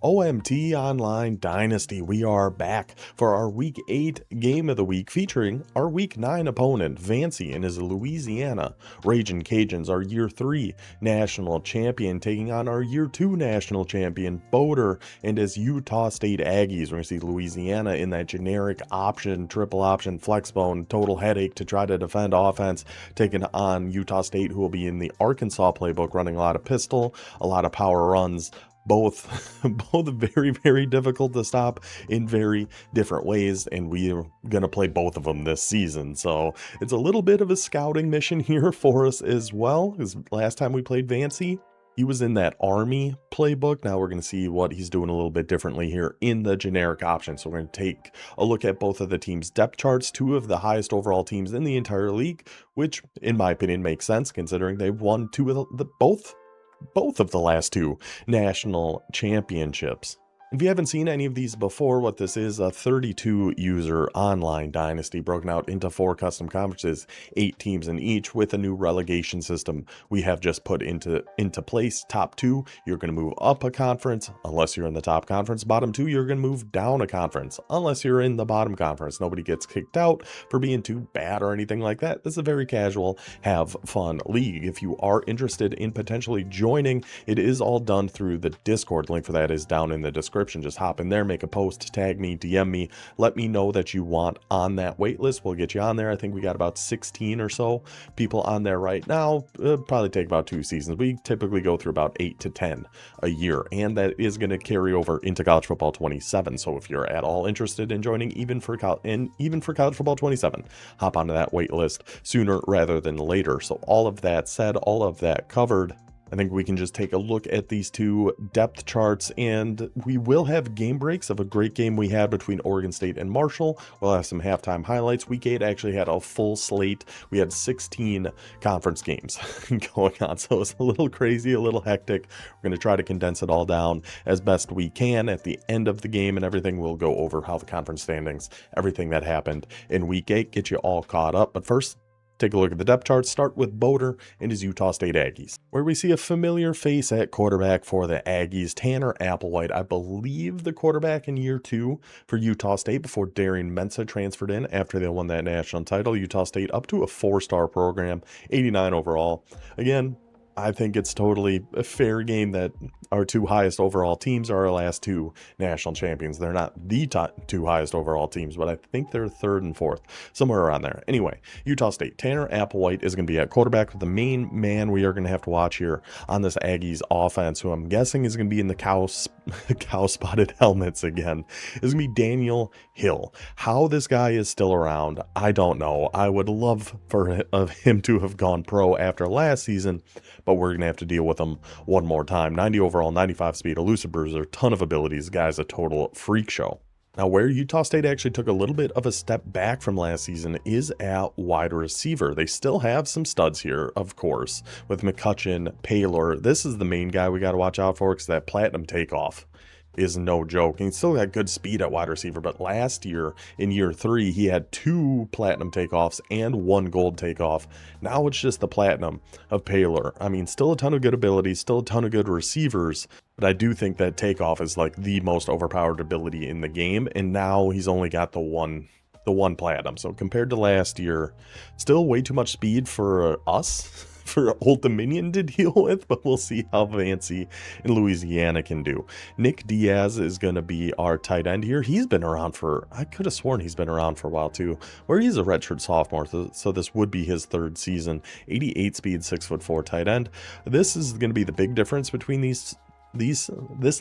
OMT Online Dynasty, we are back for our Week 8 Game of the Week featuring our Week 9 opponent, Vancy and his Louisiana Ragin' Cajuns, our Year 3 National Champion, taking on our Year 2 National Champion, Boater, and his Utah State Aggies. We're going to see Louisiana in that generic option, triple option, flex bone, total headache to try to defend offense, taking on Utah State, who will be in the Arkansas playbook, running a lot of pistol, a lot of power runs, both very, very difficult to stop in very different ways, and we are going to play both of them this season. So it's a little bit of a scouting mission here for us as well, because last time we played Vancy, he was in that Army playbook. Now we're going to see what he's doing a little bit differently here in the generic option. So we're going to take a look at both of the teams' depth charts, two of the highest overall teams in the entire league, which in my opinion makes sense considering they've won both of the last two national championships. If you haven't seen any of these before, what this is, a 32 user online dynasty broken out into 4 custom conferences, 8 teams in each, with a new relegation system we have just put into place. Top 2, you're going to move up a conference unless you're in the top conference. Bottom 2, you're going to move down a conference unless you're in the bottom conference. Nobody gets kicked out for being too bad or anything like that. This is a very casual, have fun league. If you are interested in potentially joining, it is all done through the Discord. Link for that is down in the description. Just hop in there, make a post, tag me, DM me, let me know that you want on that wait list. We'll get you on there. I think we got about 16 or so people on there right now. It'll probably take about 2 seasons. We typically go through about 8 to 10 a year, and that is going to carry over into college football 27. So if you're at all interested in joining, even for college football 27, hop onto that wait list sooner rather than later. So all of that said, all of that covered, I think we can just take a look at these two depth charts, and we will have game breaks of a great game we had between Oregon State and Marshall. We'll have some halftime highlights. Week 8 actually had a full slate. We had 16 conference games going on, so it's a little crazy, a little hectic. We're going to try to condense it all down as best we can. At the end of the game and everything, we'll go over how the conference standings, everything that happened in Week 8, get you all caught up. But first, take a look at the depth chart. Start with Boater and his Utah State Aggies, where we see a familiar face at quarterback for the Aggies, Tanner Applewhite. I believe the quarterback in year 2 for Utah State before Darian Mensah transferred in after they won that national title. Utah State up to a 4-star program, 89 overall. Again, I think it's totally a fair game that our 2 highest overall teams are our last 2 national champions. They're not the top 2 highest overall teams, but I think they're 3rd and 4th, somewhere around there. Anyway, Utah State, Tanner Applewhite is going to be at quarterback. With the main man we are going to have to watch here on this Aggies offense, who I'm guessing is going to be in the cow-spotted helmets again, is going to be Daniel Hill. How this guy is still around, I don't know. I would love for him to have gone pro after last season, but we're going to have to deal with him one more time. 90 overall, 95 speed, elusive bruiser, ton of abilities. The guy's a total freak show. Now, where Utah State actually took a little bit of a step back from last season is at wide receiver. They still have some studs here, of course, with McCutcheon, Paylor. This is the main guy we got to watch out for, because that platinum takeoff is no joke. And he still got good speed at wide receiver, but last year in year 3 he had 2 platinum takeoffs and 1 gold takeoff. Now it's just the platinum of Paylor. I mean, still a ton of good abilities, still a ton of good receivers, but I do think that takeoff is like the most overpowered ability in the game, and now he's only got the one platinum. So compared to last year, still way too much speed for us, for Old Dominion to deal with, but we'll see how Vancy and Louisiana can do. Nick Diaz is going to be our tight end here. He's been around for, I could have sworn he's been around for a while too, where he's a redshirt sophomore, so this would be his 3rd season. 88 speed, 6'4" tight end. This is going to be the big difference between this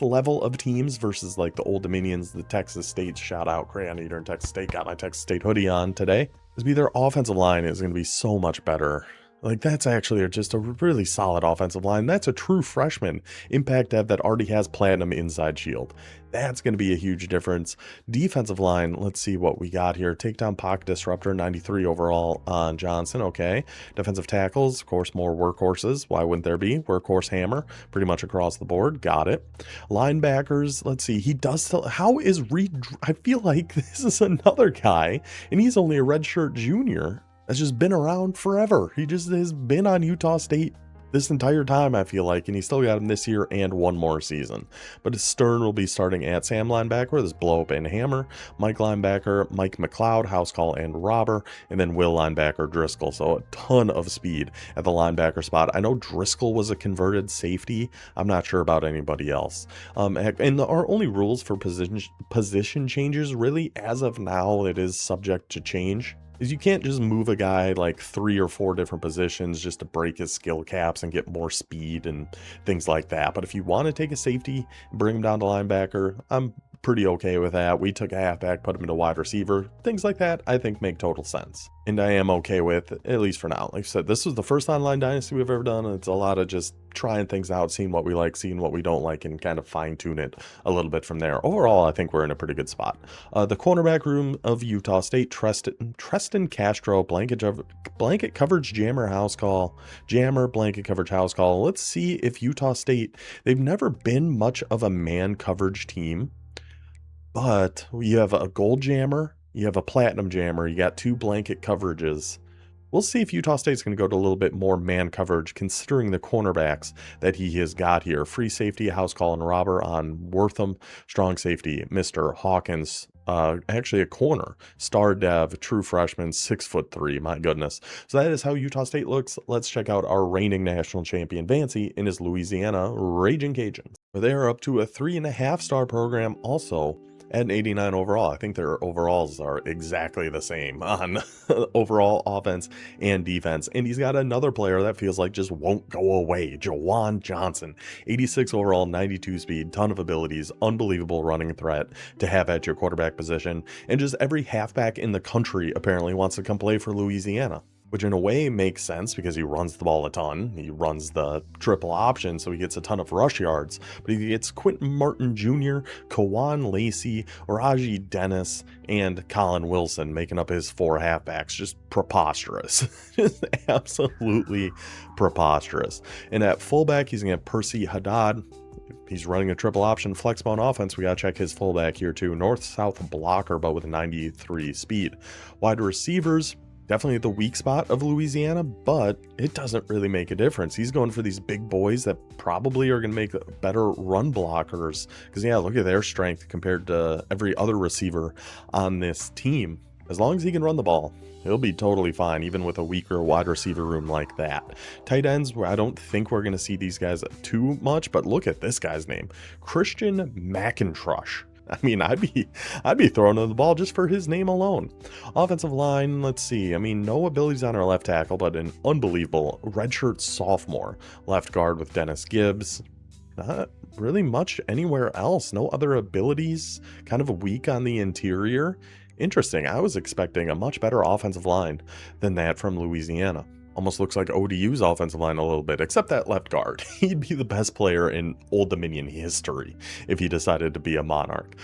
level of teams versus like the Old Dominions, the Texas State. Shout out Crayon Eater in Texas State, got my Texas State hoodie on today. Is be their offensive line is going to be so much better. Like, that's actually just a really solid offensive line. That's a true freshman impact dev that already has platinum inside shield. That's going to be a huge difference. Defensive line, let's see what we got here. Takedown pocket disruptor, 93 overall on Johnson. Okay. Defensive tackles, of course, more workhorses. Why wouldn't there be? Workhorse hammer, pretty much across the board. Got it. Linebackers, let's see. He does still, how is Reed? I feel like this is another guy, and he's only a redshirt junior. That's just been around forever. He just has been on Utah State this entire time, I feel like, and he still got him this year and one more season. But his Stern will be starting at Sam linebacker, this blow up and hammer, Mike linebacker, Mike McLeod, house call and robber, and then Will linebacker Driscoll. So a ton of speed at the linebacker spot. I know Driscoll was a converted safety. I'm not sure about anybody else. And our only rules for position changes, really, as of now, it is subject to change, is you can't just move a guy like 3 or 4 different positions just to break his skill caps and get more speed and things like that. But if you want to take a safety and bring him down to linebacker, I'm pretty okay with that. We took a halfback, put him into wide receiver. Things like that, I think, make total sense. And I am okay with, at least for now. Like I said, this was the first online Dynasty we've ever done. And it's a lot of just trying things out, seeing what we like, seeing what we don't like, and kind of fine-tune it a little bit from there. Overall, I think we're in a pretty good spot. The cornerback room of Utah State, Treston Castro, blanket coverage jammer house call, blanket coverage house call. Let's see if Utah State, they've never been much of a man coverage team, but you have a gold jammer, you have a platinum jammer, you got 2 blanket coverages. We'll see if Utah State's going to go to a little bit more man coverage, considering the cornerbacks that he has got here. Free safety, house call and robber on Wortham. Strong safety, Mr. Hawkins. Actually a corner. Star dev, true freshman, 6'3". My goodness. So that is how Utah State looks. Let's check out our reigning national champion, Vancy, in his Louisiana Raging Cajuns. They are up to a 3.5-star program also, at an 89 overall. I think their overalls are exactly the same on overall offense and defense. And he's got another player that feels like just won't go away, Jawan Johnson. 86 overall, 92 speed, ton of abilities, unbelievable running threat to have at your quarterback position. And just every halfback in the country apparently wants to come play for Louisiana, which in a way makes sense because he runs the ball a ton. He runs the triple option, so he gets a ton of rush yards. But he gets Quentin Martin Jr., Kawan Lacey, Raji Dennis, and Colin Wilson making up his 4 halfbacks. Just preposterous. Just absolutely preposterous. And at fullback, he's going to have Percy Haddad. He's running a triple option flexbone offense. We got to check his fullback here too. North-south blocker, but with 93 speed. Wide receivers, definitely the weak spot of Louisiana, but it doesn't really make a difference. He's going for these big boys that probably are going to make better run blockers. Because, yeah, look at their strength compared to every other receiver on this team. As long as he can run the ball, he'll be totally fine, even with a weaker wide receiver room like that. Tight ends, I don't think we're going to see these guys too much, but look at this guy's name. Christian McIntrush. I mean, I'd be throwing in the ball just for his name alone. Offensive line, let's see. I mean, no abilities on our left tackle, but an unbelievable redshirt sophomore left guard with Dennis Gibbs. Not really much anywhere else. No other abilities. Kind of weak on the interior. Interesting. I was expecting a much better offensive line than that from Louisiana. Almost looks like ODU's offensive line a little bit, except that left guard. He'd be the best player in Old Dominion history if he decided to be a Monarch.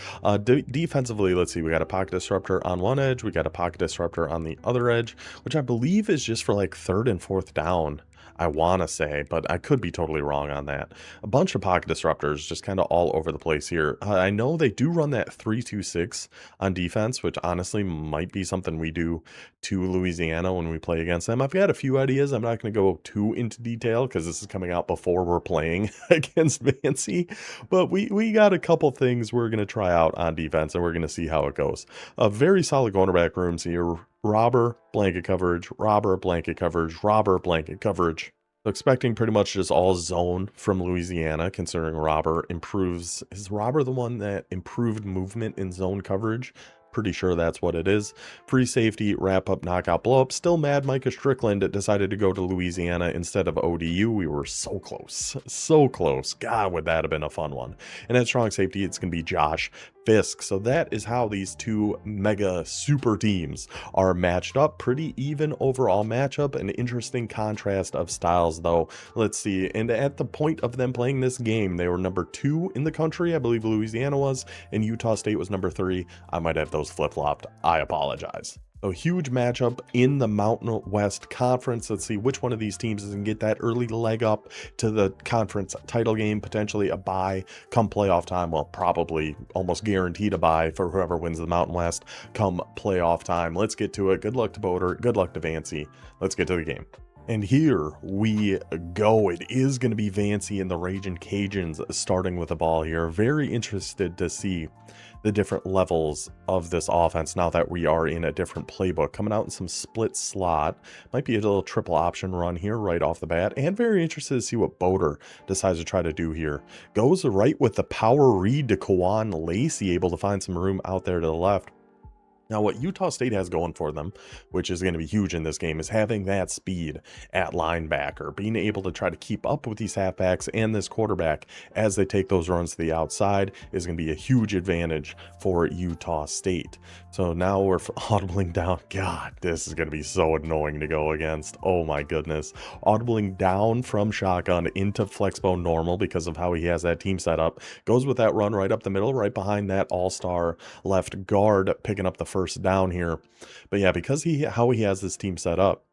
Defensively, let's see, we got a pocket disruptor on one edge, we got a pocket disruptor on the other edge, which I believe is just for like 3rd and 4th down, I want to say, but I could be totally wrong on that. A bunch of pocket disruptors just kind of all over the place here. I know they do run that 3-2-6 on defense, which honestly might be something we do to Louisiana when we play against them. I've got a few ideas. I'm not going to go too into detail because this is coming out before we're playing against Vancy, but we got a couple things we're going to try out on defense, and we're going to see how it goes. A very solid cornerback rooms here. Robber, blanket coverage, robber, blanket coverage, robber, blanket coverage. So expecting pretty much just all zone from Louisiana, considering robber improves. Is robber the one that improved movement in zone coverage? Pretty sure that's what it is. Free safety, wrap up, knockout, blow up. Still mad Micah Strickland decided to go to Louisiana instead of ODU. We were so close. So close. God, would that have been a fun one. And at strong safety, it's going to be Josh Fisk. So that is how these two mega super teams are matched up. Pretty even overall matchup. An interesting contrast of styles, though. Let's see. And at the point of them playing this game, they were number 2 in the country. I believe Louisiana was. And Utah State was number 3. I might have those flip-flopped. I apologize. A huge matchup in the Mountain West Conference. Let's see which one of these teams is going to get that early leg up to the conference title game, potentially a bye come playoff time. Well, probably almost guaranteed a bye for whoever wins the Mountain West come playoff time. Let's get to it. Good luck to Boater. Good luck to Vancy. Let's get to the game. And here we go. It is going to be Vancy and the Raging Cajuns starting with the ball here. Very interested to see the different levels of this offense now that we are in a different playbook. Coming out in some split slot. Might be a little triple option run here right off the bat. And very interested to see what Boder decides to try to do here. Goes right with the power read to Kawan Lacey, able to find some room out there to the left. Now, what Utah State has going for them, which is going to be huge in this game, is having that speed at linebacker, being able to try to keep up with these halfbacks and this quarterback as they take those runs to the outside is going to be a huge advantage for Utah State. So now we're audibling down. God, this is going to be so annoying to go against. Oh my goodness. Audibling down from shotgun into flexbone normal because of how he has that team set up. Goes with that run right up the middle, right behind that all-star left guard, picking up the first down here. But yeah, because how he has this team set up,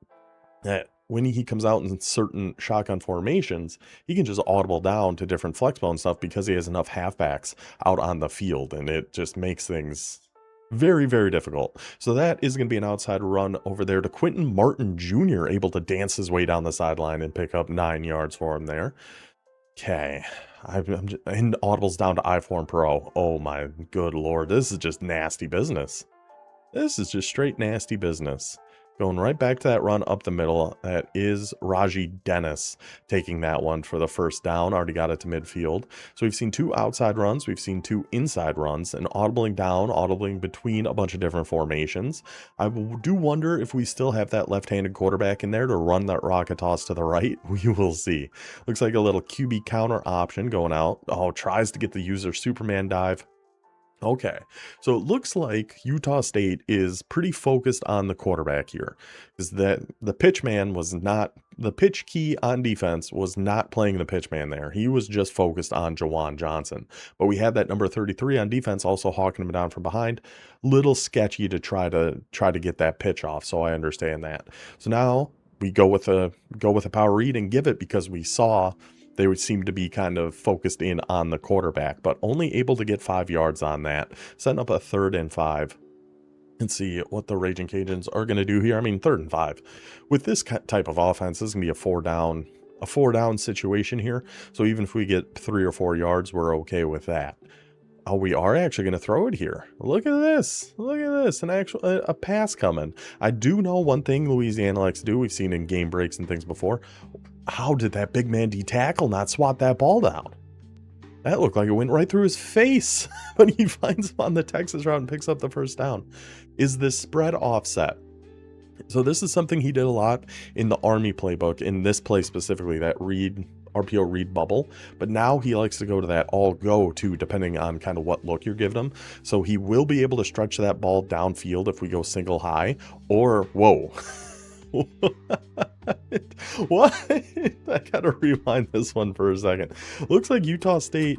that when he comes out in certain shotgun formations, he can just audible down to different flexbone stuff because he has enough halfbacks out on the field, and it just makes things very, very difficult. So that is going to be an outside run over there to Quentin Martin Jr., able to dance his way down the sideline and pick up 9 yards for him there. Okay, I'm just, and audibles down to I-Form Pro. Oh my good lord, this is just nasty business. This is just straight nasty business. Going right back to that run up the middle. That is Raji Dennis taking that one for the first down. Already got it to midfield. So we've seen 2 outside runs. We've seen 2 inside runs. And audibling down, audibling between a bunch of different formations. I do wonder if we still have that left-handed quarterback in there to run that rocket toss to the right. We will see. Looks like a little QB counter option going out. Oh, tries to get the user Superman dive. Okay, so it looks like Utah State is pretty focused on the quarterback here. Is that the pitch man was not, the pitch key on defense was not playing the pitch man there. He was just focused on Jawan Johnson. But we had that number 33 on defense also hawking him down from behind. Little sketchy to try to get that pitch off, so I understand that. So now we go with a power read and give it because we saw they would seem to be kind of focused in on the quarterback, but only able to get 5 yards on that, setting up a 3rd and 5. And see what the Raging Cajuns are going to do here. I mean, 3rd and 5. With this type of offense, this is going to be a 4-down situation here. So even if we get 3 or 4 yards, we're okay with that. Oh, we are actually going to throw it here. Look at this. Look at this. A pass coming. I do know one thing Louisiana likes to do. We've seen in game breaks and things before. How did that big man D-tackle not swat that ball down? That looked like it went right through his face. But he finds him on the Texas route and picks up the first down. Is this spread offset? So this is something he did a lot in the Army playbook, in this play specifically, that RPO read bubble, but now he likes to go to that all go too, depending on kind of what look you're giving him. So he will be able to stretch that ball downfield if we go single high, or whoa. What? I gotta rewind this one for a second. Looks like Utah State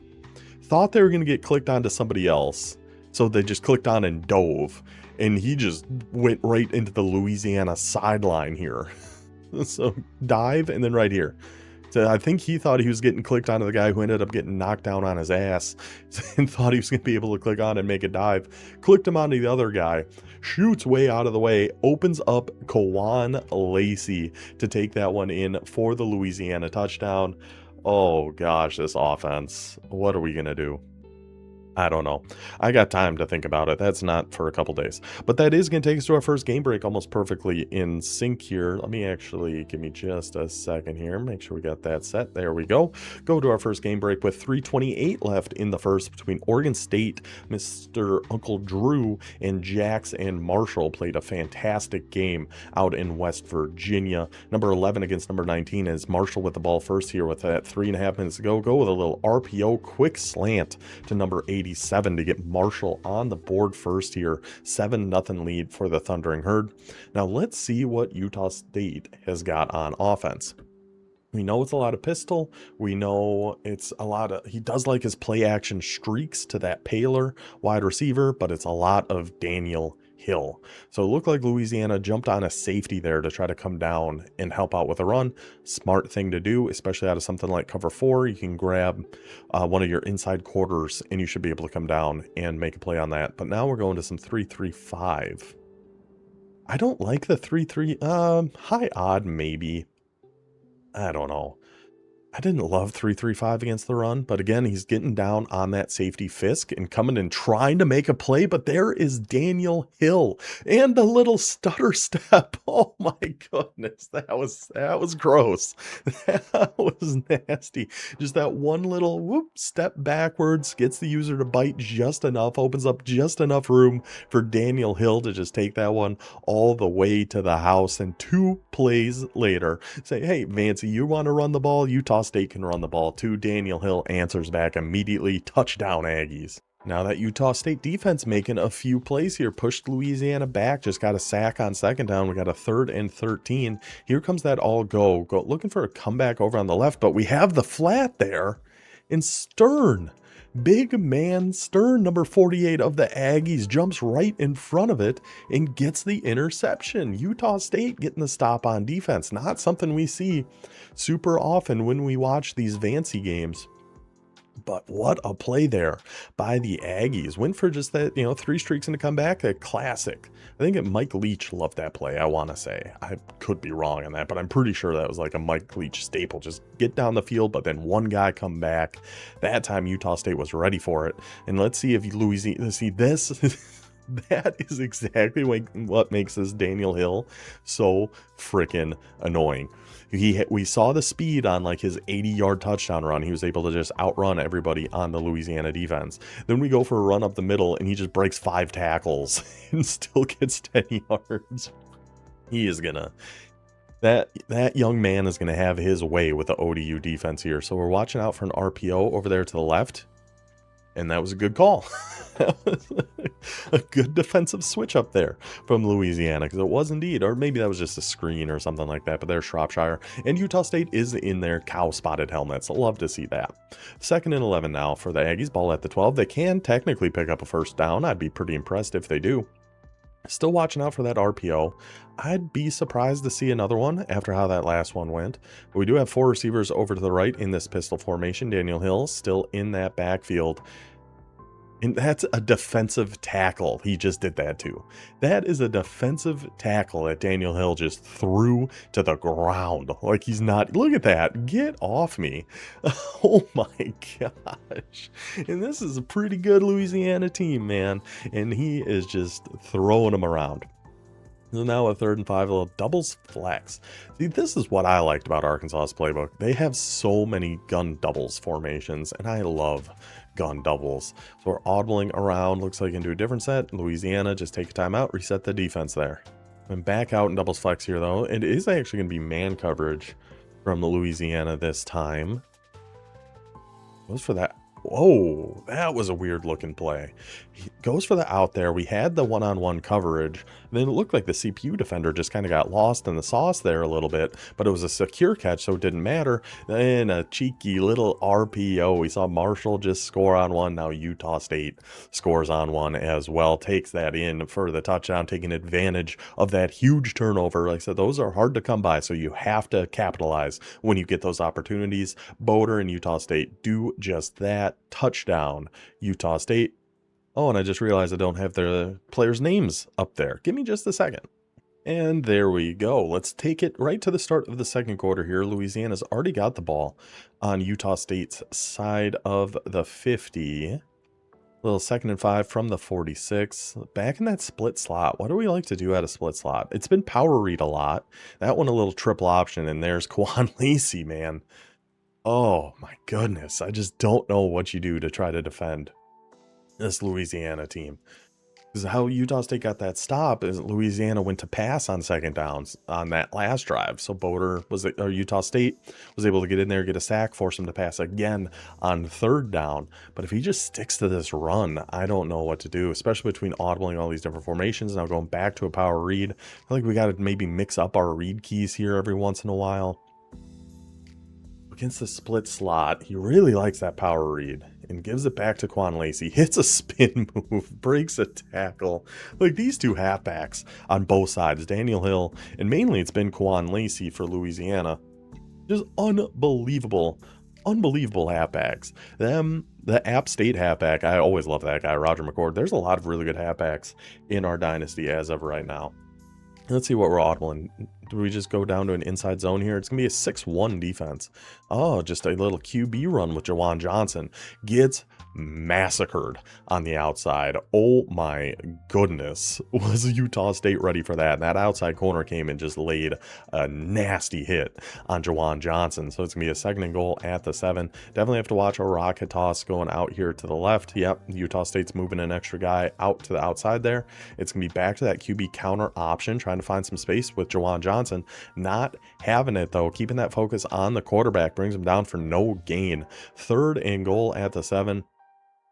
thought they were gonna get clicked onto somebody else, so they just clicked on and dove, and he just went right into the Louisiana sideline here. So dive and then right here. So I think he thought he was getting clicked onto the guy who ended up getting knocked down on his ass and thought he was going to be able to click on and make a dive. Clicked him onto the other guy, shoots way out of the way, opens up Kawan Lacey to take that one in for the Louisiana touchdown. Oh gosh, this offense. What are we going to do? I don't know. I got time to think about it. That's not for a couple days. But that is going to take us to our first game break almost perfectly in sync here. Let me actually, give me just a second here. Make sure we got that set. There we go. Go to our first game break with 3:28 left in the first between Oregon State. Mr. Uncle Drew and Jax and Marshall played a fantastic game out in West Virginia. Number 11 against number 19 is Marshall with the ball first here with that 3.5 minutes to go. Go with a little RPO quick slant to number 87 to get Marshall on the board first here. 7-0 lead for the Thundering Herd. Now let's see what Utah State has got on offense. We know it's a lot of pistol. We know it's a lot of, he does like his play action streaks to that Paler wide receiver, but it's a lot of Daniel Hill. So it looked like Louisiana jumped on a safety there to try to come down and help out with a run. Smart thing to do, especially out of something like cover 4. You can grab one of your inside quarters and you should be able to come down and make a play on that. But now we're going to some 3-3-5. I don't like the 3-3, high odd maybe. I don't know. I didn't love 3-3-5 against the run, but again, he's getting down on that safety Fisk and coming and trying to make a play, but there is Daniel Hill and the little stutter step. Oh my goodness, that was gross. That was nasty. Just that one little whoop step backwards gets the user to bite just enough, opens up just enough room for Daniel Hill to just take that one all the way to the house. And 2 plays later, say, hey, Vancy, you want to run the ball? Utah State can run the ball too. Daniel Hill answers back immediately. Touchdown, Aggies. Now that Utah State defense making a few plays here, pushed Louisiana back, just got a sack on second down. We got a 3rd and 13. Here comes that all go looking for a comeback over on the left, but we have the flat there. And Stern, big man Stern, number 48 of the Aggies, jumps right in front of it and gets the interception. Utah State getting the stop on defense. Not something we see super often when we watch these Vancy games. But what a play there by the Aggies. Went for just that, 3 streaks in a comeback. A classic. I think Mike Leach loved that play, I want to say. I could be wrong on that, but I'm pretty sure that was like a Mike Leach staple. Just get down the field, but then one guy come back. That time Utah State was ready for it. And let's see if Louisiana, see this. That is exactly what makes this Daniel Hill so freaking annoying. We saw the speed on like his 80-yard touchdown run. He was able to just outrun everybody on the Louisiana defense. Then we go for a run up the middle and he just breaks 5 tackles and still gets 10 yards. He is gonna, that young man is gonna have his way with the ODU defense here. So we're watching out for an RPO over there to the left. And that was a good call. That was a good defensive switch up there from Louisiana, because it was indeed, or maybe that was just a screen or something like that, but there's Shropshire. And Utah State is in their cow-spotted helmets. Love to see that. 2nd and 11 now for the Aggies. Ball at the 12. They can technically pick up a first down. I'd be pretty impressed if they do. Still watching out for that RPO. I'd be surprised to see another one after how that last one went. But we do have 4 receivers over to the right in this pistol formation. Daniel Hill still in that backfield. And that's a defensive tackle. He just did that too. That is a defensive tackle that Daniel Hill just threw to the ground. Like he's not, look at that. Get off me. Oh my gosh. And this is a pretty good Louisiana team, man. And he is just throwing them around. So now a 3rd and 5, a little doubles flex. See, this is what I liked about Arkansas's playbook. They have so many gun doubles formations, and I love gun doubles. So we're audibling around, looks like into a different set. Louisiana, just take a timeout, reset the defense there. And back out in doubles flex here, though. It is actually going to be man coverage from the Louisiana this time. Goes for that. Whoa, that was a weird looking play. He goes for the out there. We had the one-on-one coverage. Then it looked like the CPU defender just kind of got lost in the sauce there a little bit, but it was a secure catch, so it didn't matter. Then a cheeky little RPO. We saw Marshall just score on one. Now Utah State scores on one as well. Takes that in for the touchdown, taking advantage of that huge turnover. Like I said, those are hard to come by, so you have to capitalize when you get those opportunities. Boder and Utah State do just that. Touchdown, Utah State. Oh, and I just realized I don't have the players' names up there. Give me just a second. And there we go. Let's take it right to the start of the second quarter here. Louisiana's already got the ball on Utah State's side of the 50. Little 2nd and 5 from the 46. Back in that split slot. What do we like to do at a split slot? It's been power read a lot. That one a little triple option, and there's Quan Lacey, man. Oh my goodness. I just don't know what you do to try to defend this Louisiana team. Because how Utah State got that stop is Louisiana went to pass on 2nd downs on that last drive. So Boder was, or Utah State was able to get in there, get a sack, force him to pass again on 3rd down. But if he just sticks to this run, I don't know what to do, especially between audibling all these different formations. Now going back to a power read. I feel like we got to maybe mix up our read keys here every once in a while. Against the split slot, he really likes that power read and gives it back to Quan Lacey. Hits a spin move, breaks a tackle. Like these two halfbacks on both sides, Daniel Hill, and mainly it's been Quan Lacey for Louisiana. Just unbelievable halfbacks. The App State halfback, I always love that guy, Roger McCord. There's a lot of really good halfbacks in our dynasty as of right now. Let's see what we're audibling. Do we just go down to an inside zone here? It's going to be a 6-1 defense. Oh, just a little QB run with Jawan Johnson. Gets massacred on the outside. Oh my goodness. Was Utah State ready for that? And that outside corner came and just laid a nasty hit on Jawan Johnson. So it's going to be a 2nd and goal at the 7. Definitely have to watch a rocket toss going out here to the left. Yep, Utah State's moving an extra guy out to the outside there. It's going to be back to that QB counter option, trying to find some space with Jawan Johnson. Not having it though. Keeping that focus on the quarterback brings him down for no gain. 3rd and goal at the 7.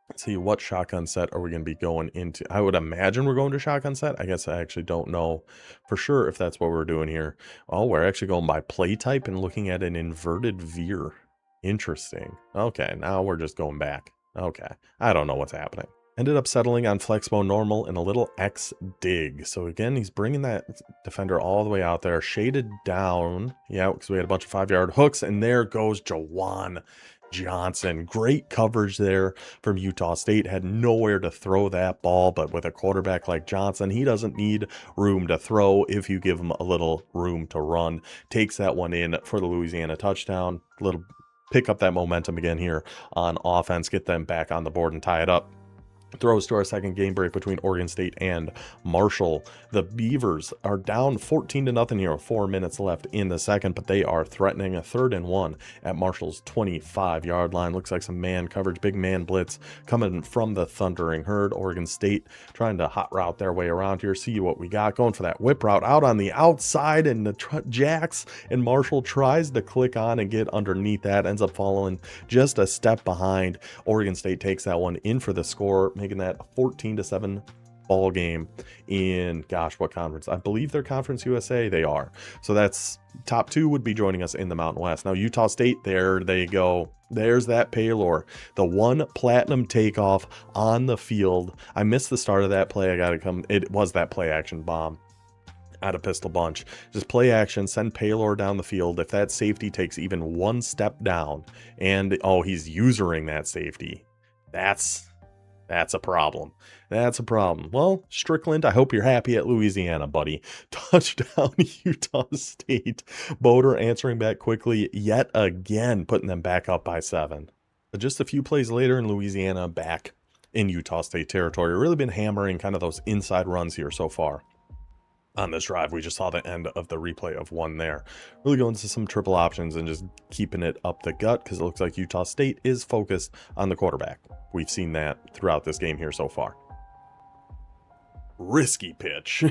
Let's see, what shotgun set are we going to be going into? I would imagine we're going to shotgun set. I guess I actually don't know for sure if that's what we're doing here. Oh, we're actually going by play type and looking at an inverted veer. Interesting. Okay, now we're just going back. Okay, I don't know what's happening. Ended up settling on flexbo normal and a little X dig. So again, he's bringing that defender all the way out there, shaded down. Yeah, because we had a bunch of 5-yard hooks, and there goes Jawan Johnson. Great coverage there from Utah State. Had nowhere to throw that ball, but with a quarterback like Johnson, he doesn't need room to throw if you give him a little room to run. Takes that one in for the Louisiana touchdown. Little pick up that momentum again here on offense, get them back on the board and tie it up. Throws to our 2nd game break between Oregon State and Marshall. The Beavers are down 14-0 here with 4 minutes left in the 2nd, but they are threatening a 3rd and 1 at Marshall's 25-yard line. Looks like some man coverage, big man blitz coming from the Thundering Herd. Oregon State trying to hot route their way around here. See what we got. Going for that whip route out on the outside, and the Jacks and Marshall tries to click on and get underneath that. Ends up following just a step behind. Oregon State takes that one in for the score, making that a 14-7 ball game in, gosh, what conference? I believe they're Conference USA. They are. So that's top 2 would be joining us in the Mountain West. Now Utah State, there they go. There's that Paylor, the 1 platinum takeoff on the field. I missed the start of that play. I gotta come. It was that play action bomb out of Pistol Bunch. Just play action, send Paylor down the field. If that safety takes even 1 step down, and oh, he's usering that safety, that's a problem. That's a problem. Well, Strickland, I hope you're happy at Louisiana, buddy. Touchdown, Utah State. Boder answering back quickly yet again, putting them back up by 7. But just a few plays later in Louisiana, back in Utah State territory. Really been hammering kind of those inside runs here so far. On this drive, we just saw the end of the replay of one there. Really going to some triple options and just keeping it up the gut, because it looks like Utah State is focused on the quarterback. We've seen that throughout this game here so far. Risky pitch.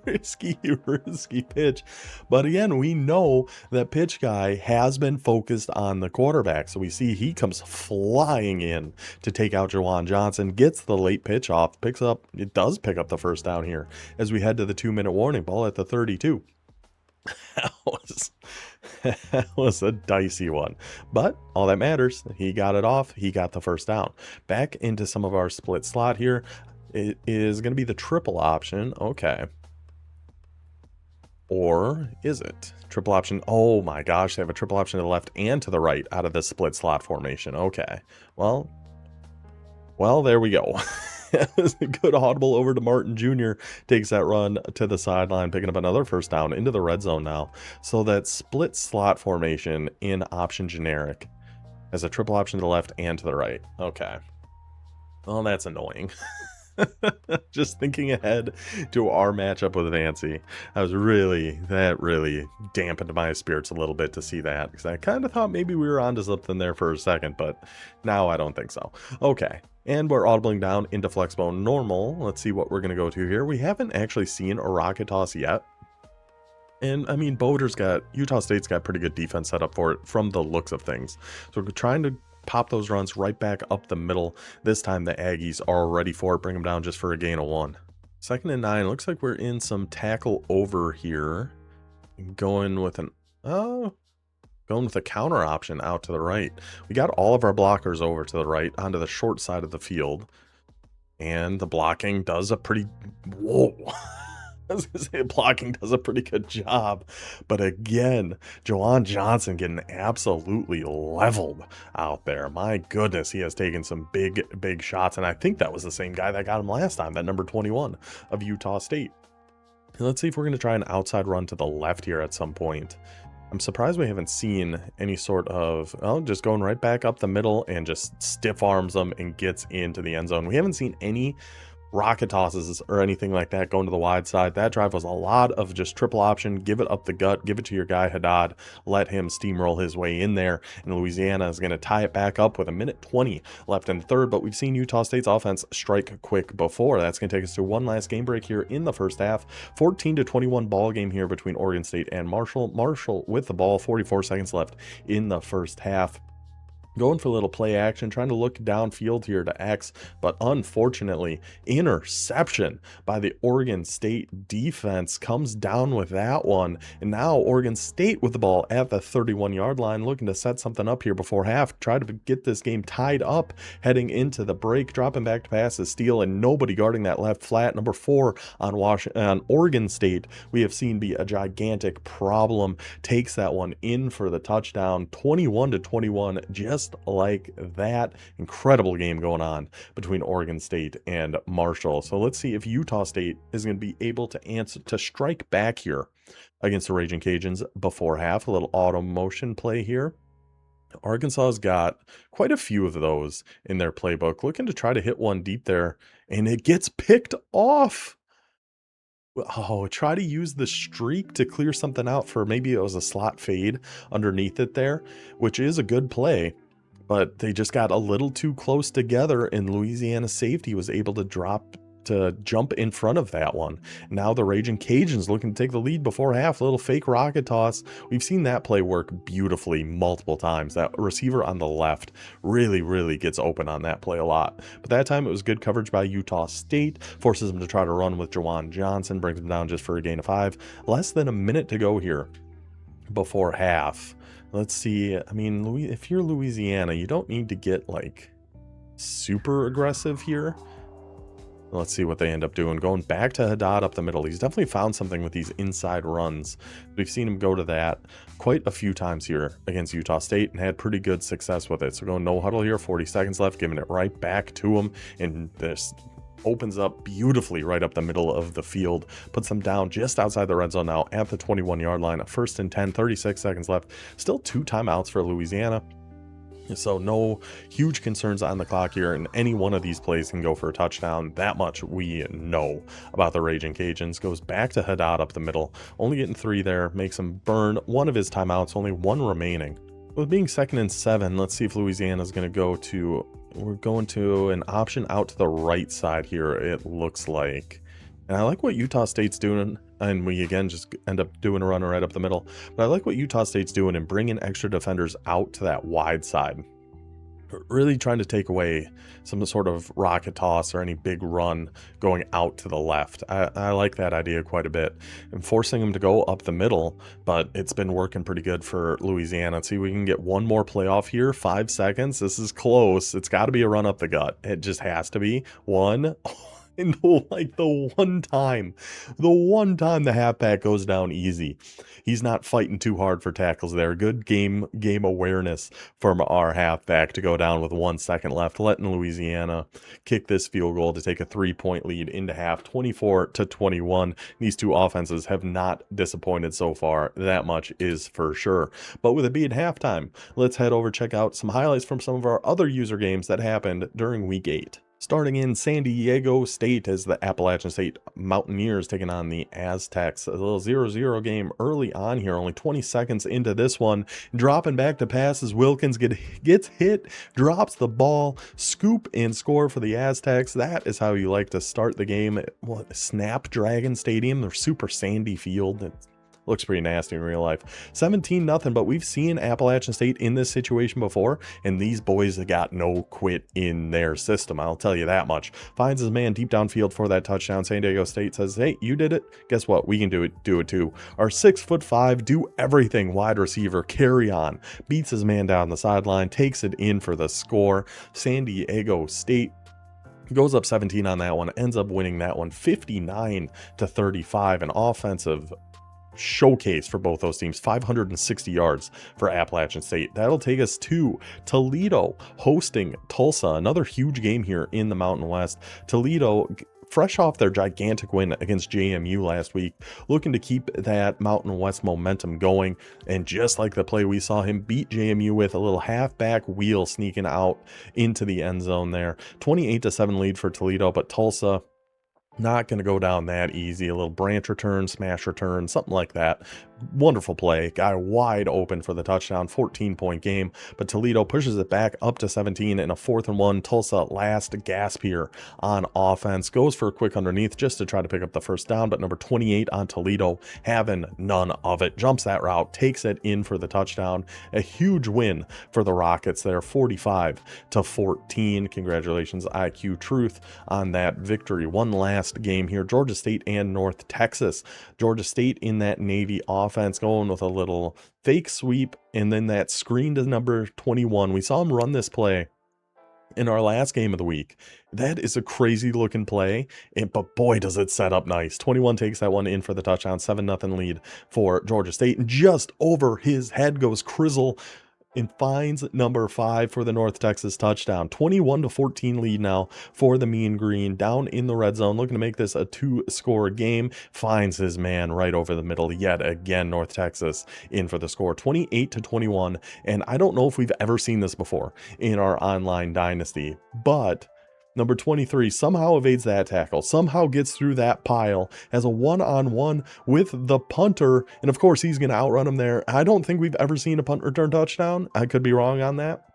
risky pitch. But again, we know that pitch guy has been focused on the quarterback. So we see he comes flying in to take out Jawan Johnson, gets the late pitch off, it does pick up the first down here as we head to the 2-minute warning. Ball at the 32. That was a dicey one, but all that matters, he got it off. He got the first down. Back into some of our split slot here. It is going to be the triple option. Okay. Or is it triple option? Oh my gosh, they have a triple option to the left and to the right out of this split slot formation. Okay. Well, there we go. That was a good audible over to Martin Jr. Takes that run to the sideline, picking up another first down into the red zone now. So that split slot formation in option generic has a triple option to the left and to the right. Okay. Well, that's annoying. Just thinking ahead to our matchup with Vancy, that really dampened my spirits a little bit to see that, because I kind of thought maybe we were onto something there for a second, but now I don't think so. Okay, and we're audibling down into flexbone normal. Let's see what we're going to go to here. We haven't actually seen a rocket toss yet. And I mean, Utah State's got pretty good defense set up for it from the looks of things. So we're trying to pop those runs right back up the middle. This time the Aggies are ready for it. Bring them down just for a gain of 1. 2nd and 9. Looks like we're in some tackle over here. Going with a counter option out to the right. We got all of our blockers over to the right onto the short side of the field. And the blocking does a pretty... Whoa! I was going to say blocking does a pretty good job. But again, Jawan Johnson getting absolutely leveled out there. My goodness, he has taken some big shots. And I think that was the same guy that got him last time, that number 21 of Utah State. Let's see if we're going to try an outside run to the left here at some point. I'm surprised we haven't seen any sort of, oh, just going right back up the middle and just stiff arms them and gets into the end zone. We haven't seen any rocket tosses or anything like that going to the wide side. That drive was a lot of just triple option, give it up the gut, give it to your guy Haddad, let him steamroll his way in there, and Louisiana is going to tie it back up with 1:20 left in the third. But we've seen Utah State's offense strike quick before. That's going to take us to one last game break here in the first half. 14-21 ball game here between Oregon State and Marshall. Marshall with the ball, 44 seconds left in the first half. Going for a little play action, trying to look downfield here to X, but unfortunately, interception by the Oregon State defense comes down with that one. And now Oregon State with the ball at the 31-yard line, looking to set something up here before half, try to get this game tied up, heading into the break, dropping back to pass is Steele, and nobody guarding that left flat. Number 4 on Oregon State, we have seen be a gigantic problem, takes that one in for the touchdown, 21-21, just like that. Incredible game going on between Oregon State and Marshall. So let's see if Utah State is going to be able to strike back here against the Raging Cajuns before half. A little auto motion play here. Arkansas has got quite a few of those in their playbook, looking to try to hit one deep there, and it gets picked off. Oh, try to use the streak to clear something out for, maybe it was a slot fade underneath it there, which is a good play. But they just got a little too close together, and Louisiana safety was able to jump in front of that one. Now the Raging Cajuns looking to take the lead before half. A little fake rocket toss. We've seen that play work beautifully multiple times. That receiver on the left really gets open on that play a lot. But that time it was good coverage by Utah State. Forces them to try to run with Jawan Johnson. Brings them down just for a gain of 5. Less than a minute to go here before half. Let's see. I mean, if you're Louisiana, you don't need to get like super aggressive here. Let's see what they end up doing. Going back to Haddad up the middle. He's definitely found something with these inside runs. We've seen him go to that quite a few times here against Utah State and had pretty good success with it. So going no huddle here, 40 seconds left, giving it right back to him. And this opens up beautifully right up the middle of the field, puts them down just outside the red zone now at the 21-yard line. At 1st and 10, 36 seconds left. Still 2 timeouts for Louisiana. So no huge concerns on the clock here, and any one of these plays can go for a touchdown. That much we know about the Raging Cajuns. Goes back to Haddad up the middle, only getting 3 there, makes him burn one of his timeouts, only 1 remaining. With being 2nd and 7, let's see if Louisiana is going to go to, we're going to an option out to the right side here, it looks like. And I like what Utah State's doing, and we again just end up doing a runner right up the middle. But I like what Utah State's doing and bringing extra defenders out to that wide side. Really trying to take away some sort of rocket toss or any big run going out to the left. I like that idea quite a bit. And forcing them to go up the middle, but it's been working pretty good for Louisiana. Let's see if we can get one more play off here. 5 seconds. This is close. It's got to be a run up the gut. It just has to be. 1. And the one time the halfback goes down easy. He's not fighting too hard for tackles there. Good game awareness from our halfback to go down with 1 second left, letting Louisiana kick this field goal to take a 3-point lead into half, 24-21. These two offenses have not disappointed so far. That much is for sure. But with it being halftime, let's head over, check out some highlights from some of our other user games that happened during week 8. Starting in San Diego State as the Appalachian State Mountaineers taking on the Aztecs. A little 0-0 game early on here, only 20 seconds into this one. Dropping back to pass as Wilkins gets hit, drops the ball, scoop and score for the Aztecs. That is how you like to start the game at Snapdragon Stadium, their super sandy field. Looks pretty nasty in real life. 17-0, but we've seen Appalachian State in this situation before, and these boys have got no quit in their system. I'll tell you that much. Finds his man deep downfield for that touchdown. San Diego State says, hey, you did it. Guess what? We can do it too. Our 6'5", do everything wide receiver, carry on. Beats his man down the sideline, takes it in for the score. San Diego State goes up 17 on that one, ends up winning that one 59-35. An offensive showcase for both those teams. 560 yards for Appalachian State. That'll take us to Toledo hosting Tulsa. Another huge game here in the Mountain West. Toledo fresh off their gigantic win against JMU last week, looking to keep that Mountain West momentum going. And just like the play we saw him beat JMU with, a little halfback wheel sneaking out into the end zone there. 28-7 lead for Toledo, but Tulsa not going to go down that easy. A little branch return, smash return, something like that. Wonderful play. Guy wide open for the touchdown. 14-point game. But Toledo pushes it back up to 17 in a 4th and 1. Tulsa last gasp here on offense. Goes for a quick underneath just to try to pick up the first down. But number 28 on Toledo having none of it. Jumps that route. Takes it in for the touchdown. A huge win for the Rockets there. 45-14. Congratulations, IQ Truth, on that victory. One last game here, Georgia State and North Texas. Georgia State in that Navy offense going with a little fake sweep and then that screen to number 21. We saw him run this play in our last game of the week. That is a crazy looking play, but boy does it set up nice. 21 takes that one in for the touchdown. 7-0 lead for Georgia State, and just over his head goes Crizzle and finds number 5 for the North Texas touchdown. 21-14 lead now for the Mean Green, down in the red zone, looking to make this a 2-score game. Finds his man right over the middle yet again. North Texas in for the score, 28-21. And I don't know if we've ever seen this before in our online Dynasty, but number 23 somehow evades that tackle, somehow gets through that pile, has a one-on-one with the punter, and of course he's going to outrun him there. I don't think we've ever seen a punt return touchdown. I could be wrong on that,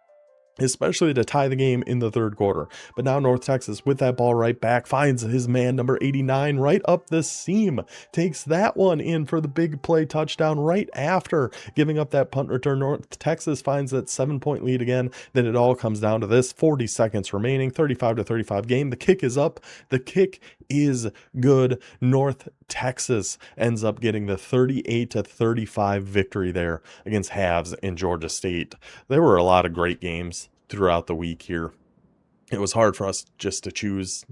especially to tie the game in the third quarter. But now North Texas with that ball right back, finds his man number 89 right up the seam, takes that one in for the big play touchdown right after giving up that punt return. North Texas finds that 7-point lead again. Then it all comes down to this, 40 seconds remaining, 35-35 game. The kick is up. The kick is good. North Texas ends up getting the 38-35 victory there against Havs in Georgia State. There were a lot of great games throughout the week here. It was hard for us just to choose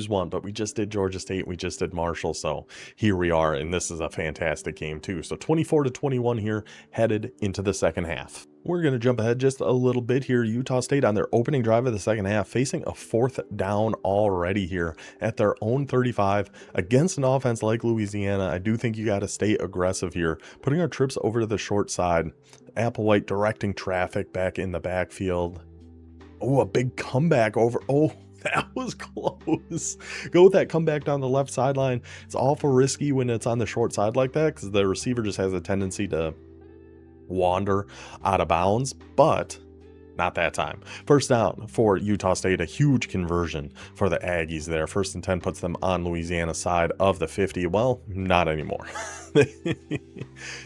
one, but we just did Georgia State, we just did Marshall, so here we are, and this is a fantastic game too. So 24-21 here, headed into the second half. We're going to jump ahead just a little bit here. Utah State on their opening drive of the second half, facing a 4th down already here at their own 35 against an offense like Louisiana. I do think you got to stay aggressive here, putting our trips over to the short side. Applewhite directing traffic back in the backfield. Oh, a big comeback over. Oh, that was close. Go with that comeback down the left sideline. It's awful risky when it's on the short side like that, because the receiver just has a tendency to wander out of bounds, but not that time. First down for Utah State, a huge conversion for the Aggies there. 1st and 10 puts them on Louisiana's side of the 50. Well, not anymore.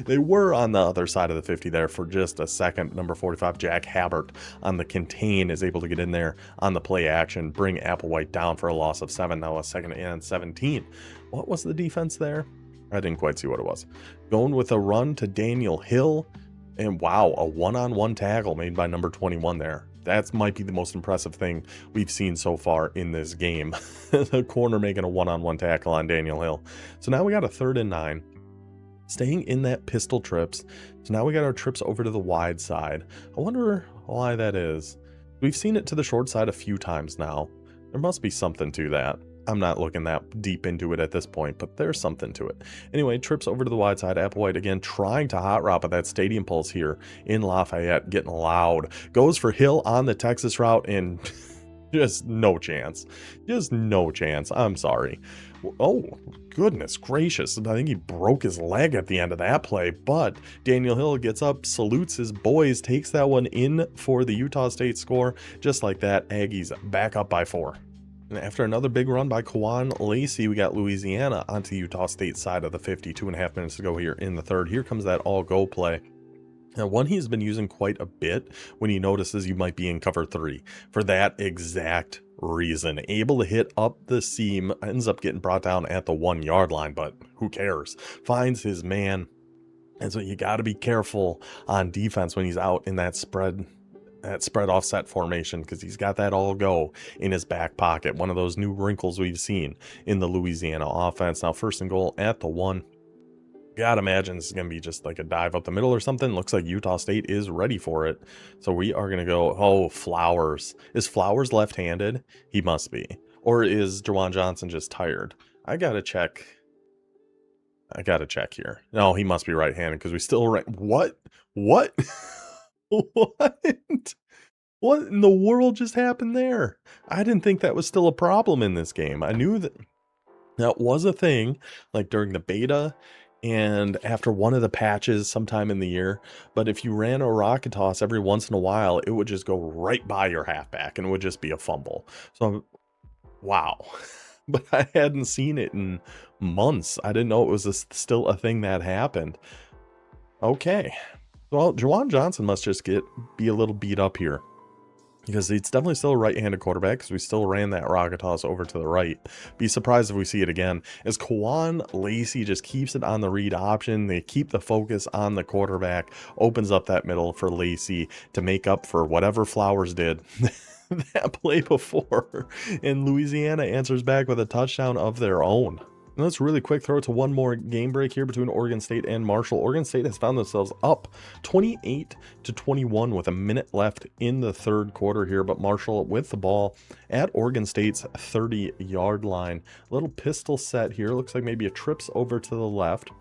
They were on the other side of the 50 there for just a second. Number 45, Jack Habert on the contain, is able to get in there on the play action, bring Applewhite down for a loss of 7. Now a 2nd and 17. What was the defense there? I didn't quite see what it was. Going with a run to Daniel Hill. And wow, a one-on-one tackle made by number 21 there. That might be the most impressive thing we've seen so far in this game. The corner making a one-on-one tackle on Daniel Hill. So now we got a 3rd and 9. Staying in that pistol trips. So now we got our trips over to the wide side. I wonder why that is. We've seen it to the short side a few times now. There must be something to that. I'm not looking that deep into it at this point, but there's something to it. Anyway, trips over to the wide side. Applewhite again trying to hot route, but that stadium pulse here in Lafayette getting loud. Goes for Hill on the Texas route, and just no chance. Just no chance. I'm sorry. Oh, goodness gracious. I think he broke his leg at the end of that play, but Daniel Hill gets up, salutes his boys, takes that one in for the Utah State score. Just like that, Aggies back up by 4. And after another big run by Kawan Lacey, we got Louisiana onto Utah State's side of the 50. 2.5 minutes to go here in the third. Here comes that all-go play. Now, one he's been using quite a bit when he notices you might be in cover 3 for that exact reason. Able to hit up the seam, ends up getting brought down at the 1-yard line, but who cares? Finds his man. And so you got to be careful on defense when he's out in that spread offset formation, because he's got that all go in his back pocket. One of those new wrinkles we've seen in the Louisiana offense. Now 1st and goal at the 1. Gotta imagine this is gonna be just like a dive up the middle or something. Looks like Utah State is ready for it, so we are gonna go. Oh, Flowers. Is Flowers left-handed? He must be. Or is Jawan Johnson just tired? I gotta check. I gotta check here. No, he must be right-handed because we still what? What? What? What in the world just happened there? I didn't think that was still a problem in this game. I knew that that was a thing, like during the beta and after one of the patches sometime in the year. But if you ran a rocket toss every once in a while, it would just go right by your halfback and it would just be a fumble. So, wow. But I hadn't seen it in months. I didn't know it was still a thing that happened. Okay. Well, Jawan Johnson must just be a little beat up here. Because it's definitely still a right-handed quarterback because we still ran that rocket toss over to the right. Be surprised if we see it again. As Kwan Lacey just keeps it on the read option. They keep the focus on the quarterback. Opens up that middle for Lacey to make up for whatever Flowers did that play before. And Louisiana answers back with a touchdown of their own. And let's really quick throw it to one more game break here between Oregon State and Marshall. Oregon State has found themselves up 28-21 with a minute left in the third quarter here, but Marshall with the ball at Oregon State's 30-yard line. A little pistol set here. Looks like maybe a trips over to the left.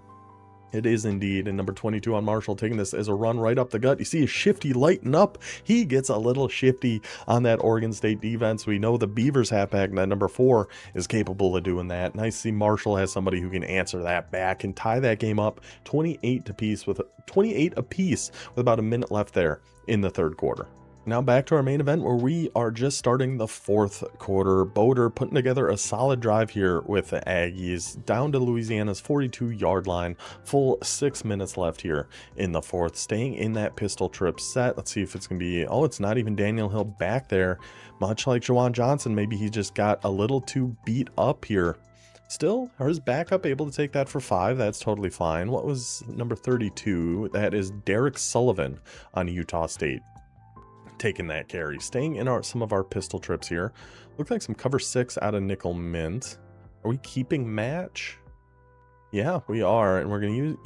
It is indeed, and number 22 on Marshall taking this as a run right up the gut. You see a Shifty lighten up. He gets a little shifty on that Oregon State defense. We know the Beavers halfback, that number 4, is capable of doing that. Nice to see Marshall has somebody who can answer that back and tie that game up 28 apiece with about a minute left there in the third quarter. Now back to our main event where we are just starting the fourth quarter. Boder putting together a solid drive here with the Aggies down to Louisiana's 42-yard line. Full 6 minutes left here in the fourth. Staying in that pistol trip set. Let's see if it's going to be... Oh, it's not even Daniel Hill back there. Much like Jawan Johnson, maybe he just got a little too beat up here. Still, his backup able to take that for 5. That's totally fine. What was number 32? That is Derek Sullivan on Utah State. Taking that carry, staying in some of our pistol trips here. Look like some cover 6 out of nickel mint. Are we keeping match? Yeah, we are, and we're gonna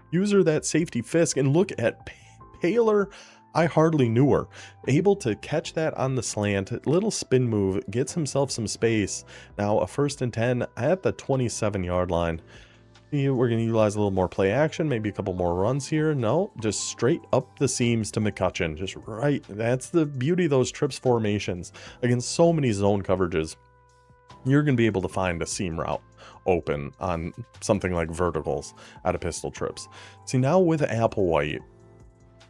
use her that safety Fisk. And look at Paler. I hardly knew her. Able to catch that on the slant, little spin move, gets himself some space. Now a 1st and 10 at the 27-yard line. We're going to utilize a little more play action, maybe a couple more runs here. No, just straight up the seams to McCutcheon. Just right. That's the beauty of those trips formations. Against so many zone coverages, you're going to be able to find a seam route open on something like verticals out of pistol trips. See, now with Applewhite,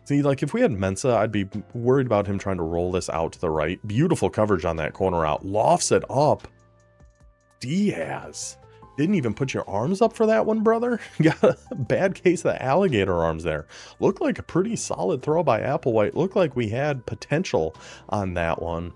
see, like if we had Mensa, I'd be worried about him trying to roll this out to the right. Beautiful coverage on that corner out. Lofts it up. Diaz. Didn't even put your arms up for that one, brother. Got a bad case of the alligator arms there. Looked like a pretty solid throw by Applewhite. Looked like we had potential on that one.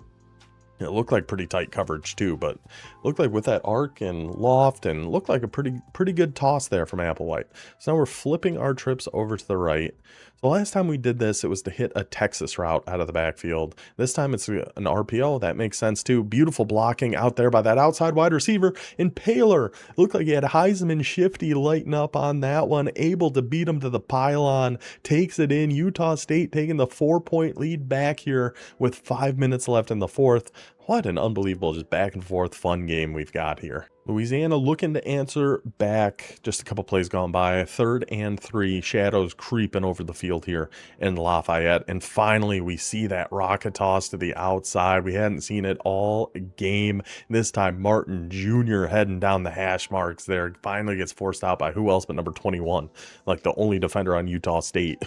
It looked like pretty tight coverage too, but looked like with that arc and loft and looked like a pretty good toss there from Applewhite. So now we're flipping our trips over to the right. So last time we did this, it was to hit a Texas route out of the backfield. This time it's an RPO. That makes sense too. Beautiful blocking out there by that outside wide receiver. And Paler looked like he had Heisman Shifty lighten up on that one. Able to beat him to the pylon. Takes it in. Utah State taking the 4-point lead back here with 5 minutes left in the fourth. What an unbelievable just back and forth fun game we've got here. Louisiana looking to answer back. Just a couple plays gone by. 3rd and 3. Shadows creeping over the field here in Lafayette. And finally, we see that rocket toss to the outside. We hadn't seen it all game. This time, Martin Jr. heading down the hash marks there. Finally gets forced out by who else but number 21. Like the only defender on Utah State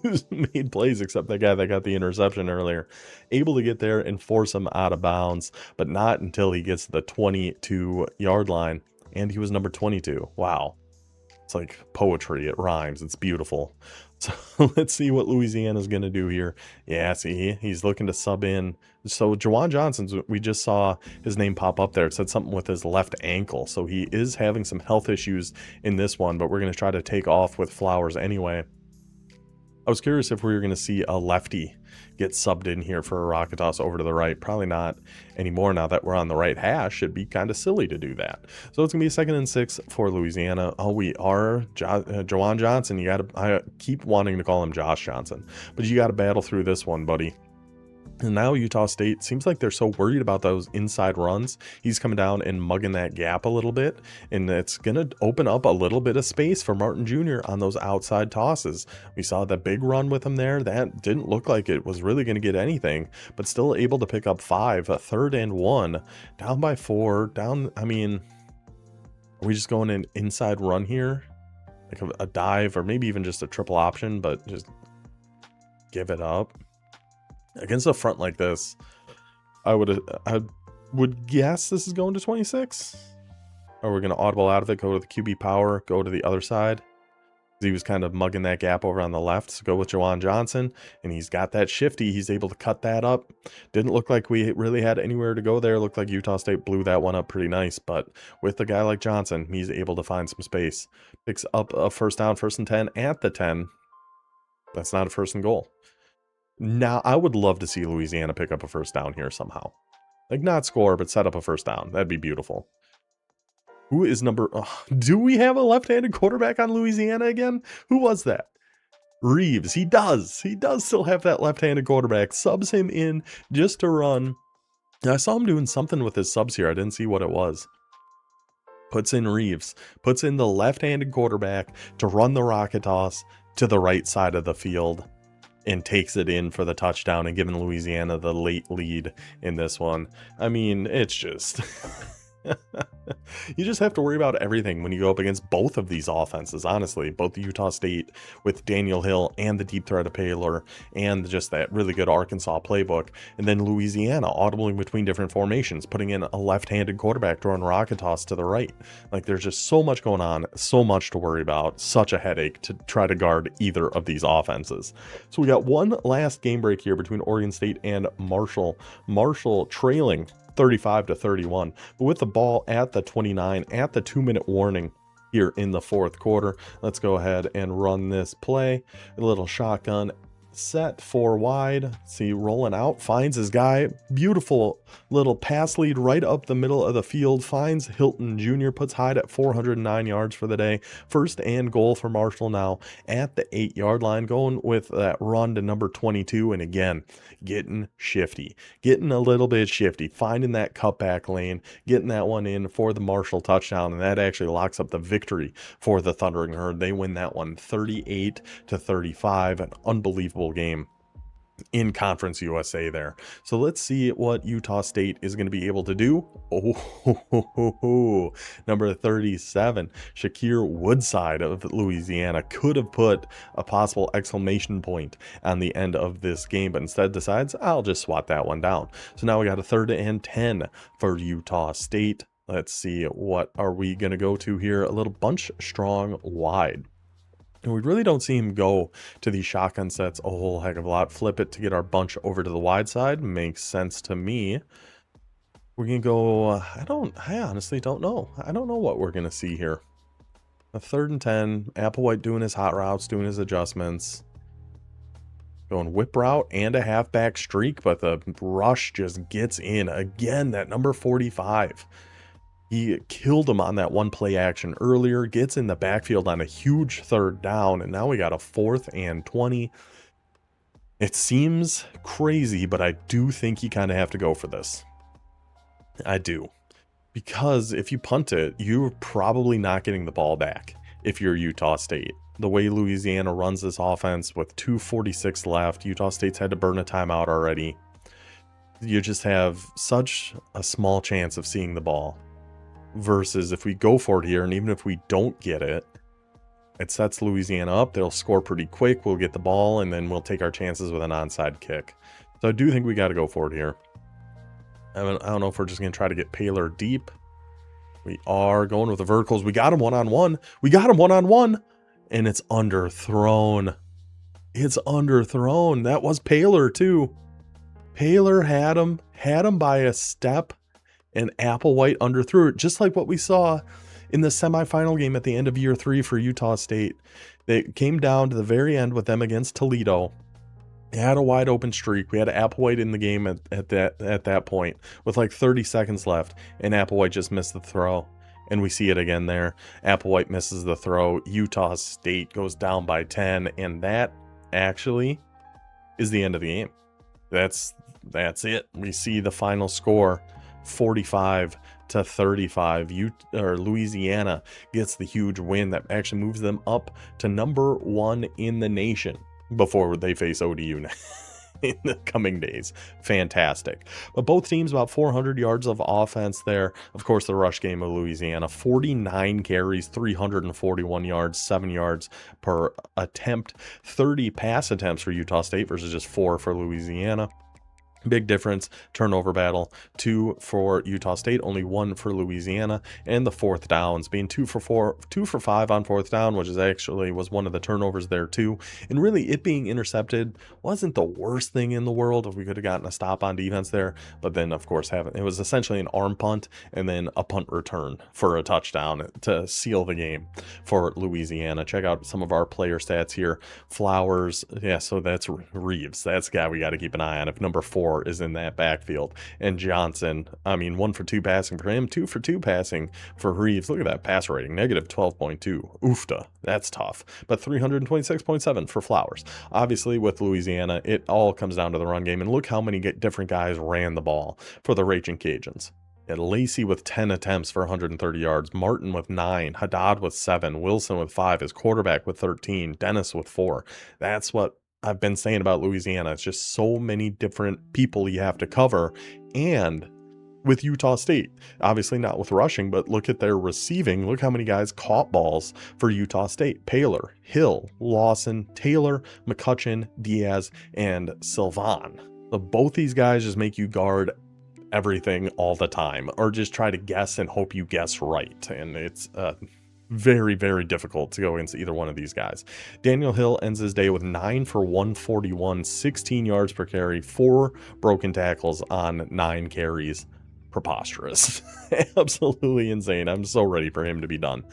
who's made plays except that guy that got the interception earlier. Able to get there and force him out of bounds, but not until he gets to the 22-yard line. And he was number 22. Wow. It's like poetry. It rhymes. It's beautiful. So let's see what Louisiana's going to do here. Yeah, see, he's looking to sub in. So Jawan Johnson's, we just saw his name pop up there. It said something with his left ankle. So he is having some health issues in this one, but we're going to try to take off with Flowers anyway. I was curious if we were going to see a lefty get subbed in here for a rocket toss over to the right. Probably not anymore now that we're on the right hash. It'd be kind of silly to do that. So it's going to be a 2nd and 6 for Louisiana. Oh, we are Jawan Johnson. You got to, I keep wanting to call him Josh Johnson, but you got to battle through this one, buddy. And now Utah State seems like they're so worried about those inside runs. He's coming down and mugging that gap a little bit, and it's going to open up a little bit of space for Martin Jr. on those outside tosses. We saw that big run with him there. That didn't look like it was really going to get anything, but still able to pick up 5, a 3rd and 1, down by 4, down. I mean, are we just going an inside run here? Like a dive or maybe even just a triple option, but just give it up. Against a front like this, I would guess this is going to 26. Or we're going to audible out of it, go to the QB power, go to the other side. He was kind of mugging that gap over on the left, so go with Juwan Johnson, and he's got that shifty. He's able to cut that up. Didn't look like we really had anywhere to go there. Looked like Utah State blew that one up pretty nice, but with a guy like Johnson, he's able to find some space. Picks up a first down, 1st and 10 at the 10. That's not a 1st and goal. Now, I would love to see Louisiana pick up a first down here somehow. Like, not score, but set up a first down. That'd be beautiful. Who is do we have a left-handed quarterback on Louisiana again? Who was that? Reeves. He does. He does still have that left-handed quarterback. Subs him in just to run. I saw him doing something with his subs here. I didn't see what it was. Puts in Reeves. Puts in the left-handed quarterback to run the rocket toss to the right side of the field. And takes it in for the touchdown and giving Louisiana the late lead in this one. I mean, it's just... You just have to worry about everything when you go up against both of these offenses, honestly. Both Utah State with Daniel Hill and the deep threat of Paylor and just that really good Arkansas playbook. And then Louisiana audibling between different formations, putting in a left-handed quarterback throwing rocket toss to the right. Like, there's just so much going on, so much to worry about, such a headache to try to guard either of these offenses. So we got one last game break here between Oregon State and Marshall. Marshall trailing 35-31, but with the ball at the 29 at the 2-minute warning here in the 4th quarter. Let's go ahead and run this play. A little shotgun set 4 wide. See, rolling out, finds his guy. Beautiful little pass lead right up the middle of the field. Finds Hilton Jr., puts Hyde at 409 yards for the day. 1st and goal for Marshall now at the 8-yard line, going with that run to number 22. And again, getting shifty, getting a little bit shifty, finding that cutback lane, getting that one in for the Marshall touchdown. And that actually locks up the victory for the Thundering Herd. They win that one 38-35, an unbelievable game in Conference USA there. So let's see what Utah State is going to be able to do. Number 37, Shakir Woodside of Louisiana could have put a possible exclamation point on the end of this game, but instead decides, I'll just swat that one down. So now we got a 3rd and 10 for Utah State. Let's see, what are we going to go to here? A little bunch strong wide. And we really don't see him go to these shotgun sets a whole heck of a lot. Flip it to get our bunch over to the wide side. Makes sense to me. We're going to go, I honestly don't know. I don't know what we're going to see here. A 3rd and 10. Applewhite doing his hot routes, doing his adjustments. Going whip route and a halfback streak, but the rush just gets in. Again, that number 45. He killed him on that one play action earlier, gets in the backfield on a huge 3rd down, and now we got a 4th and 20. It seems crazy, but I do think you kind of have to go for this. I do. Because if you punt it, you're probably not getting the ball back if you're Utah State. The way Louisiana runs this offense with 2:46 left, Utah State's had to burn a timeout already. You just have such a small chance of seeing the ball. Versus if we go for it here, and even if we don't get it, it sets Louisiana up. They'll score pretty quick. We'll get the ball, and then we'll take our chances with an onside kick. So I do think we got to go for it here. I don't know if we're just going to try to get Paylor deep. We are going with the verticals. We got him one-on-one. We got him one-on-one. And it's underthrown. It's underthrown. That was Paylor, too. Paylor had him by a step. And Applewhite underthrew it, just like what we saw in the semifinal game at the end of year 3 for Utah State. They came down to the very end with them against Toledo. They had a wide open streak. We had Applewhite in the game at that point with like 30 seconds left, and Applewhite just missed the throw. And we see it again there. Applewhite misses the throw. Utah State goes down by 10, and that actually is the end of the game. That's that's it. We see the final score, 45-35. Louisiana gets the huge win that actually moves them up to number 1 in the nation before they face ODU in the coming days. Fantastic. But both teams about 400 yards of offense there. Of course, the rush game of Louisiana, 49 carries, 341 yards, 7 yards per attempt, 30 pass attempts for Utah State versus just 4 for Louisiana. Big difference, turnover battle, 2 for Utah State, only 1 for Louisiana, and the fourth downs being 2 for 5 on fourth down, which was one of the turnovers there too. And really, it being intercepted wasn't the worst thing in the world if we could have gotten a stop on defense there. But then, of course, it was essentially an arm punt and then a punt return for a touchdown to seal the game for Louisiana. Check out some of our player stats here. Flowers, yeah, so that's Reeves. That's the guy we got to keep an eye on if number 4 is in that backfield. And Johnson, I mean, 1 for 2 passing for him, 2 for 2 passing for Reeves. Look at that pass rating, negative 12.2. Oofta, that's tough. But 326.7 for Flowers. Obviously, with Louisiana, it all comes down to the run game. And look how many different guys ran the ball for the Raging Cajuns. Lacey with 10 attempts for 130 yards, Martin with 9, Haddad with 7, Wilson with 5, his quarterback with 13, Dennis with 4. That's what I've been saying about Louisiana. It's just so many different people you have to cover. And with Utah State, obviously not with rushing, but look at their receiving. Look how many guys caught balls for Utah State. Paler, Hill, Lawson, Taylor, McCutcheon, Diaz, and Sylvan. So both these guys just make you guard everything all the time, or just try to guess and hope you guess right. And it's very, very difficult to go against either one of these guys. Daniel Hill ends his day with 9 for 141, 16 yards per carry, 4 broken tackles on 9 carries. Preposterous. Absolutely insane. I'm so ready for him to be done.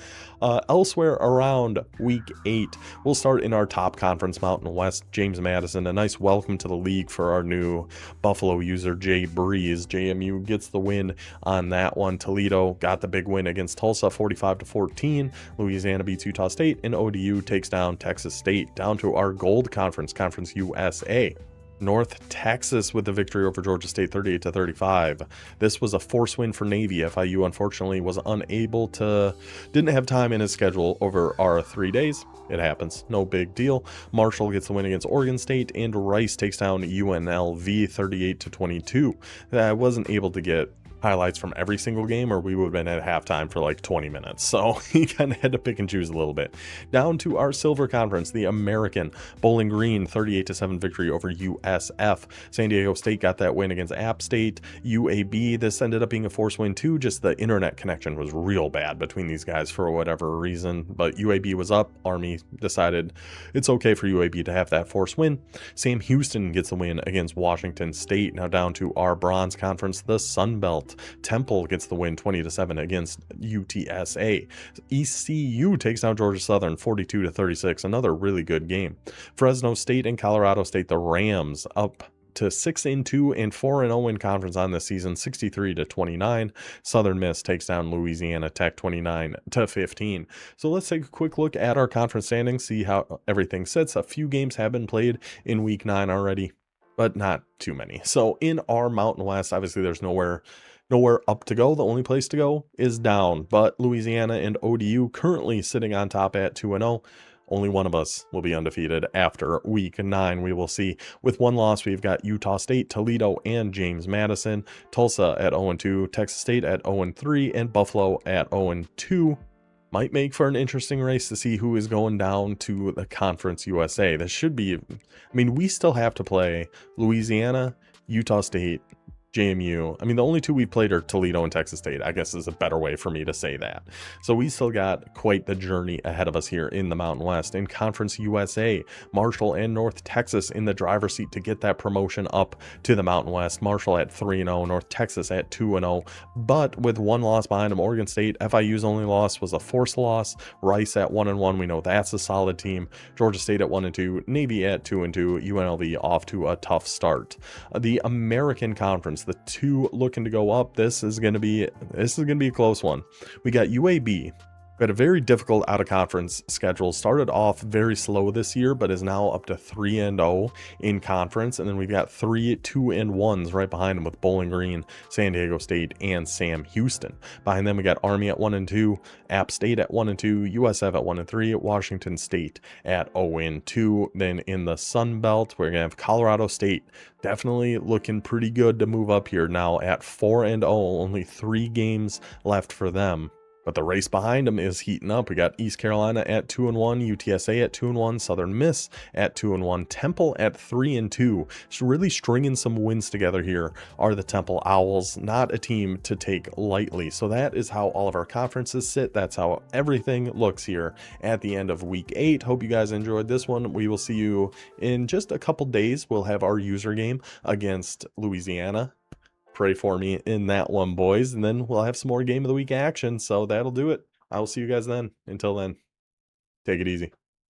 Elsewhere around week 8, we'll start in our top conference, Mountain West. James Madison, a nice welcome to the league for our new Buffalo user, Jay Breeze. JMU gets the win on that one. Toledo got the big win against Tulsa, 45-14. Louisiana beats Utah State, and ODU takes down Texas State. Down to our gold conference, Conference USA. North Texas with the victory over Georgia State, 38-35. This was a force win for Navy. FIU unfortunately was didn't have time in his schedule over our 3 days. It happens, no big deal. Marshall gets the win against Oregon State, and Rice takes down UNLV 38-22. I wasn't able to get highlights from every single game, or we would have been at halftime for like 20 minutes. So he kind of had to pick and choose a little bit. Down to our silver conference, the American. Bowling Green, 38-7 victory over USF. San Diego State got that win against App State. UAB, this ended up being a force win too. Just the internet connection was real bad between these guys for whatever reason. But UAB was up. Army decided it's okay for UAB to have that force win. Sam Houston gets the win against Washington State. Now down to our bronze conference, the Sun Belt. Temple gets the win 20-7 against UTSA. ECU takes down Georgia Southern 42-36. Another really good game. Fresno State and Colorado State, the Rams, up to 6-2 and 4-0 in conference on this season, 63-29. Southern Miss takes down Louisiana Tech 29-15. So let's take a quick look at our conference standings, see how everything sits. A few games have been played in week 9 already, but not too many. So in our Mountain West, obviously there's nowhere up to go. The only place to go is down. But Louisiana and ODU currently sitting on top at 2-0. Only one of us will be undefeated after week 9. We will see. With one loss, we've got Utah State, Toledo, and James Madison. Tulsa at 0-2, Texas State at 0-3, and Buffalo at 0-2. Might make for an interesting race to see who is going down to the Conference USA. This should be, I mean, we still have to play Louisiana, Utah State, JMU. I mean, the only two we've played are Toledo and Texas State, I guess is a better way for me to say that. So we still got quite the journey ahead of us here in the Mountain West. In Conference USA, Marshall and North Texas in the driver's seat to get that promotion up to the Mountain West. Marshall at 3-0, North Texas at 2-0, but with one loss behind them. Oregon State, FIU's only loss was a forced loss. Rice at 1-1, we know that's a solid team. Georgia State at 1-2, Navy at 2-2, UNLV off to a tough start. The American Conference, the two looking to go up. This is going to be a close one. We got UAB We had a very difficult out-of-conference schedule. Started off very slow this year, but is now up to 3-0 in conference. And then we've got 3 2-1s right behind them with Bowling Green, San Diego State, and Sam Houston. Behind them, we got Army at 1-2, App State at 1-2, USF at 1-3, Washington State at 0-2. Then in the Sun Belt, we're gonna have Colorado State, definitely looking pretty good to move up here now at 4-0. Only 3 games left for them. But the race behind them is heating up. We got East Carolina at 2-1, UTSA at 2-1, Southern Miss at 2-1, Temple at 3-2. Just really stringing some wins together here are the Temple Owls. Not a team to take lightly. So that is how all of our conferences sit. That's how everything looks here at the end of week 8. Hope you guys enjoyed this one. We will see you in just a couple days. We'll have our user game against Louisiana. Pray for me in that one, boys, and then we'll have some more game of the week action. So that'll do it. I will see you guys then. Until then, take it easy.